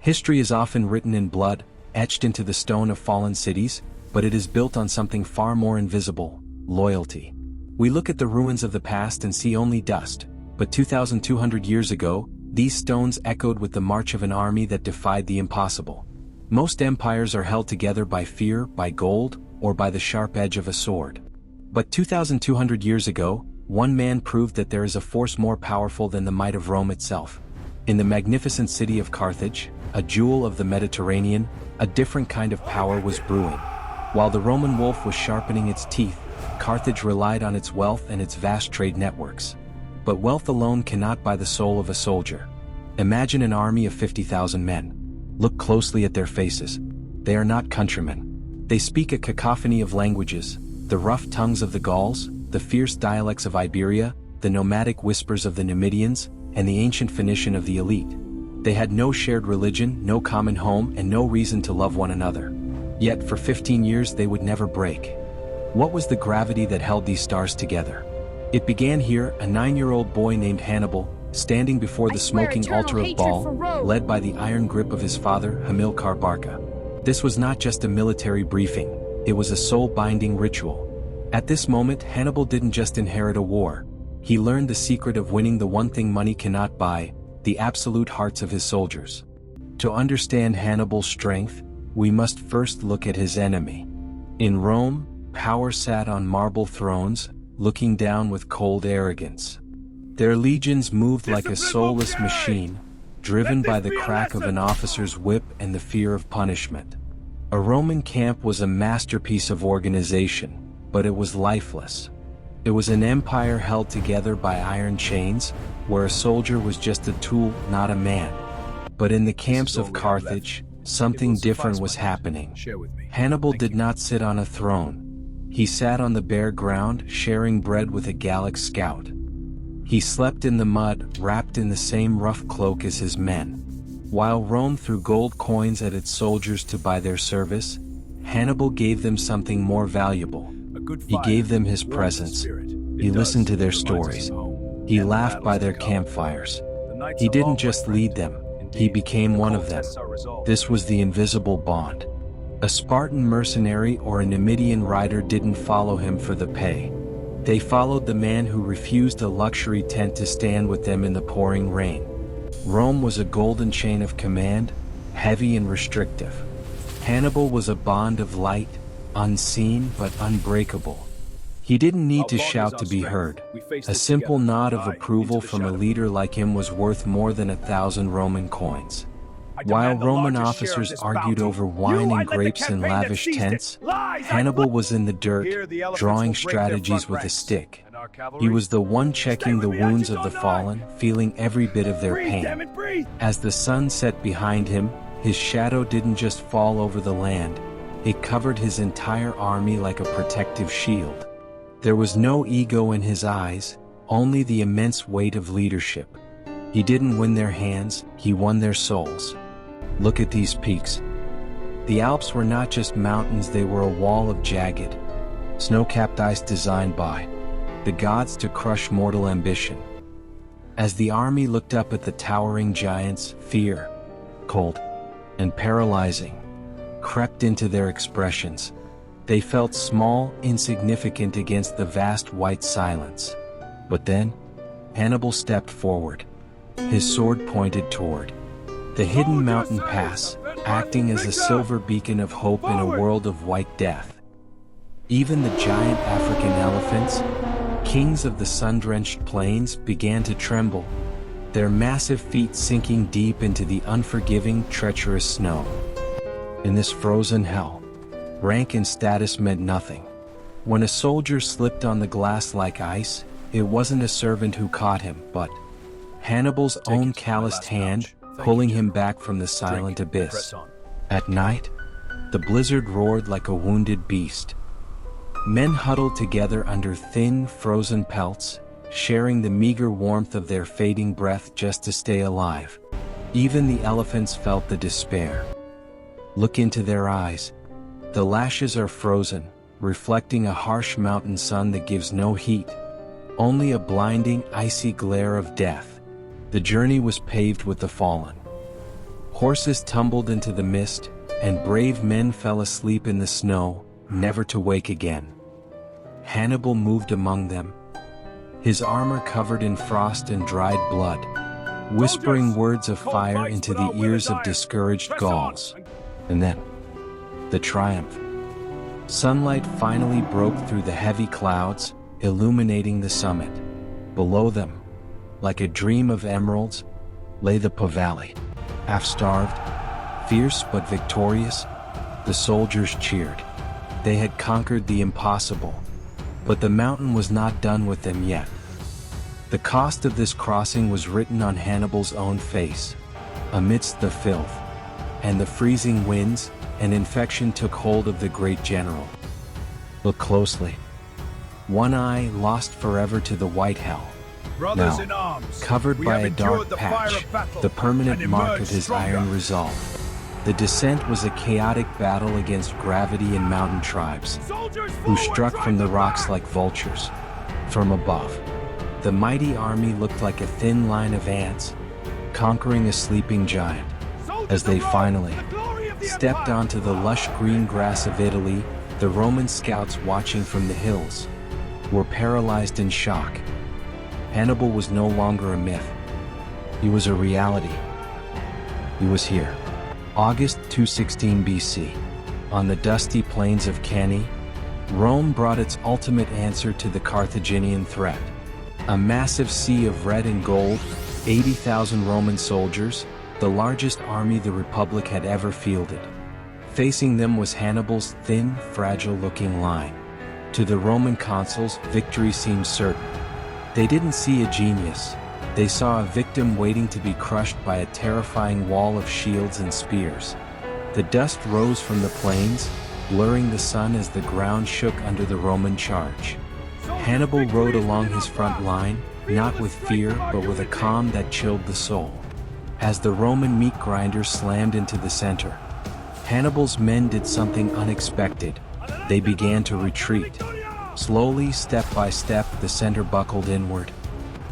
History is often written in blood, etched into the stone of fallen cities, but it is built on something far more invisible: loyalty. We look at the ruins of the past and see only dust, but 2,200 years ago, these stones echoed with the march of an army that defied the impossible. Most empires are held together by fear, by gold, or by the sharp edge of a sword. But 2,200 years ago, one man proved that there is a force more powerful than the might of Rome itself. In the magnificent city of Carthage, a jewel of the Mediterranean, a different kind of power was brewing. While the Roman wolf was sharpening its teeth, Carthage relied on its wealth and its vast trade networks. But wealth alone cannot buy the soul of a soldier. Imagine an army of 50,000 men. Look closely at their faces. They are not countrymen. They speak a cacophony of languages: the rough tongues of the Gauls, the fierce dialects of Iberia, the nomadic whispers of the Numidians, and the ancient Phoenician of the elite. They had no shared religion, no common home, and no reason to love one another. Yet for 15 years they would never break. What was the gravity that held these stars together? It began here, a 9-year-old boy named Hannibal, standing before the smoking altar of Baal, led by the iron grip of his father, Hannibal Barca. This was not just a military briefing, it was a soul-binding ritual. At this moment, Hannibal didn't just inherit a war. He learned the secret of winning the one thing money cannot buy: the absolute hearts of his soldiers. To understand Hannibal's strength, we must first look at his enemy. In Rome, power sat on marble thrones, looking down with cold arrogance. Their legions moved like a soulless machine, driven by the crack of an officer's whip and the fear of punishment. A Roman camp was a masterpiece of organization, but it was lifeless. It was an empire held together by iron chains, where a soldier was just a tool, not a man. But in the camps of Carthage, something different was happening. Hannibal did not sit on a throne. He sat on the bare ground, sharing bread with a Gallic scout. He slept in the mud, wrapped in the same rough cloak as his men. While Rome threw gold coins at its soldiers to buy their service, Hannibal gave them something more valuable. He gave them his presence. He listened to their stories. He laughed by their campfires. He didn't just lead them, he became one of them. This was the invisible bond. A Spartan mercenary or a Numidian rider didn't follow him for the pay. They followed the man who refused a luxury tent to stand with them in the pouring rain. Rome was a golden chain of command, heavy and restrictive. Hannibal was a bond of light, unseen but unbreakable. He didn't need to shout to be heard. A simple nod of approval from a leader like him was worth more than 1,000 Roman coins. While Roman officers argued over wine and grapes in lavish tents, Hannibal was in the dirt, drawing strategies with a stick. He was the one checking the wounds of the fallen, feeling every bit of their pain. As the sun set behind him, his shadow didn't just fall over the land, it covered his entire army like a protective shield. There was no ego in his eyes, only the immense weight of leadership. He didn't win their hands, he won their souls. Look at these peaks. The Alps were not just mountains, they were a wall of jagged, snow-capped ice designed by the gods to crush mortal ambition. As the army looked up at the towering giants, fear, cold, and paralyzing crept into their expressions. They felt small, insignificant against the vast white silence. But then, Hannibal stepped forward, his sword pointed toward the hidden mountain pass, acting as a silver beacon of hope in a world of white death. Even the giant African elephants, kings of the sun-drenched plains, began to tremble, their massive feet sinking deep into the unforgiving, treacherous snow. In this frozen hell, rank and status meant nothing. When a soldier slipped on the glass like ice, it wasn't a servant who caught him, but Hannibal's own calloused hand, pulling him back from the silent abyss. At night, the blizzard roared like a wounded beast. Men huddled together under thin, frozen pelts, sharing the meager warmth of their fading breath just to stay alive. Even the elephants felt the despair. Look into their eyes. The lashes are frozen, reflecting a harsh mountain sun that gives no heat, only a blinding, icy glare of death. The journey was paved with the fallen. Horses tumbled into the mist, and brave men fell asleep in the snow, never to wake again. Hannibal moved among them, his armor covered in frost and dried blood, whispering words of fire into the ears of discouraged Gauls. And then, the triumph. Sunlight finally broke through the heavy clouds, illuminating the summit. Below them, like a dream of emeralds, lay the Po Valley. Half-starved, fierce but victorious, the soldiers cheered. They had conquered the impossible. But the mountain was not done with them yet. The cost of this crossing was written on Hannibal's own face. Amidst the filth and the freezing winds, an infection took hold of the great general. Look closely. One eye lost forever to the white hell. Now, covered by a dark patch, the permanent mark of his iron resolve. The descent was a chaotic battle against gravity and mountain tribes, who struck from the rocks like vultures. From above, the mighty army looked like a thin line of ants, conquering a sleeping giant. As they finally stepped onto the lush green grass of Italy, the Roman scouts watching from the hills were paralyzed in shock. Hannibal was no longer a myth. He was a reality. He was here. August 216 BC. On the dusty plains of Cannae, Rome brought its ultimate answer to the Carthaginian threat. A massive sea of red and gold, 80,000 Roman soldiers, the largest army the Republic had ever fielded. Facing them was Hannibal's thin, fragile-looking line. To the Roman consuls, victory seemed certain. They didn't see a genius. They saw a victim waiting to be crushed by a terrifying wall of shields and spears. The dust rose from the plains, blurring the sun as the ground shook under the Roman charge. Hannibal rode along his front line, not with fear but with a calm that chilled the soul. As the Roman meat grinders slammed into the center, Hannibal's men did something unexpected. They began to retreat. Slowly, step by step, the center buckled inward.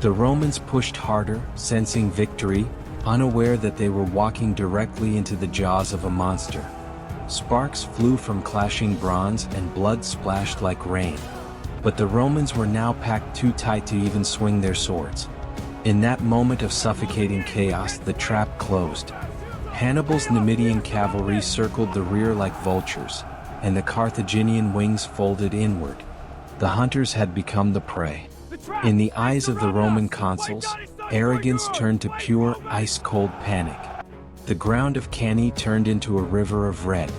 The Romans pushed harder, sensing victory, unaware that they were walking directly into the jaws of a monster. Sparks flew from clashing bronze and blood splashed like rain. But the Romans were now packed too tight to even swing their swords. In that moment of suffocating chaos, the trap closed. Hannibal's Numidian cavalry circled the rear like vultures, and the Carthaginian wings folded inward. The hunters had become the prey. In the eyes of the Roman consuls, arrogance turned to pure, ice-cold panic. The ground of Cannae turned into a river of red.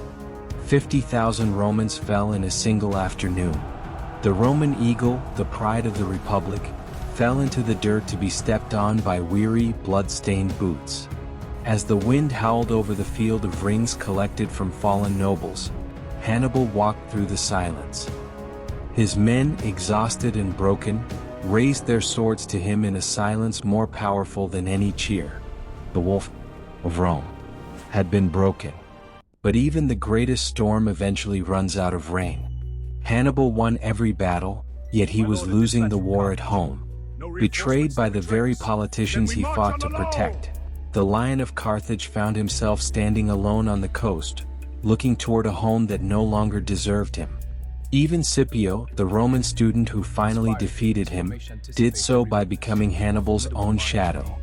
50,000 Romans fell in a single afternoon. The Roman eagle, the pride of the Republic, fell into the dirt to be stepped on by weary, blood-stained boots. As the wind howled over the field of rings collected from fallen nobles, Hannibal walked through the silence. His men, exhausted and broken, raised their swords to him in a silence more powerful than any cheer. The wolf of Rome had been broken. But even the greatest storm eventually runs out of rain. Hannibal won every battle, yet he was losing the war at home. Betrayed by the very politicians he fought to protect, the Lion of Carthage found himself standing alone on the coast, looking toward a home that no longer deserved him. Even Scipio, the Roman student who finally defeated him, did so by becoming Hannibal's own shadow.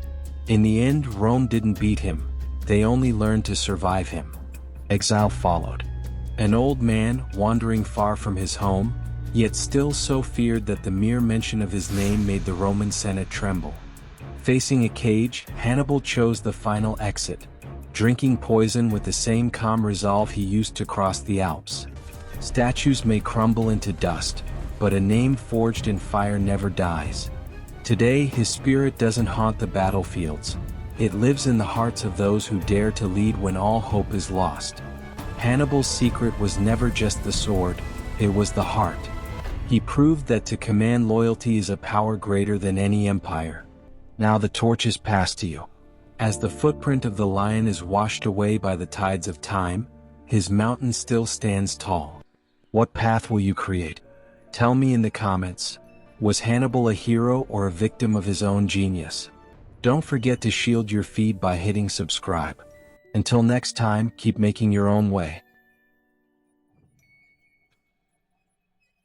In the end, Rome didn't beat him, they only learned to survive him. Exile followed. An old man, wandering far from his home, yet still so feared that the mere mention of his name made the Roman Senate tremble. Facing a cage, Hannibal chose the final exit, drinking poison with the same calm resolve he used to cross the Alps. Statues may crumble into dust, but a name forged in fire never dies. Today, his spirit doesn't haunt the battlefields. It lives in the hearts of those who dare to lead when all hope is lost. Hannibal's secret was never just the sword, it was the heart. He proved that to command loyalty is a power greater than any empire. Now the torch is passed to you. As the footprint of the lion is washed away by the tides of time, his mountain still stands tall. What path will you create? Tell me in the comments. Was Hannibal a hero or a victim of his own genius? Don't forget to shield your feed by hitting subscribe. Until next time, keep making your own way.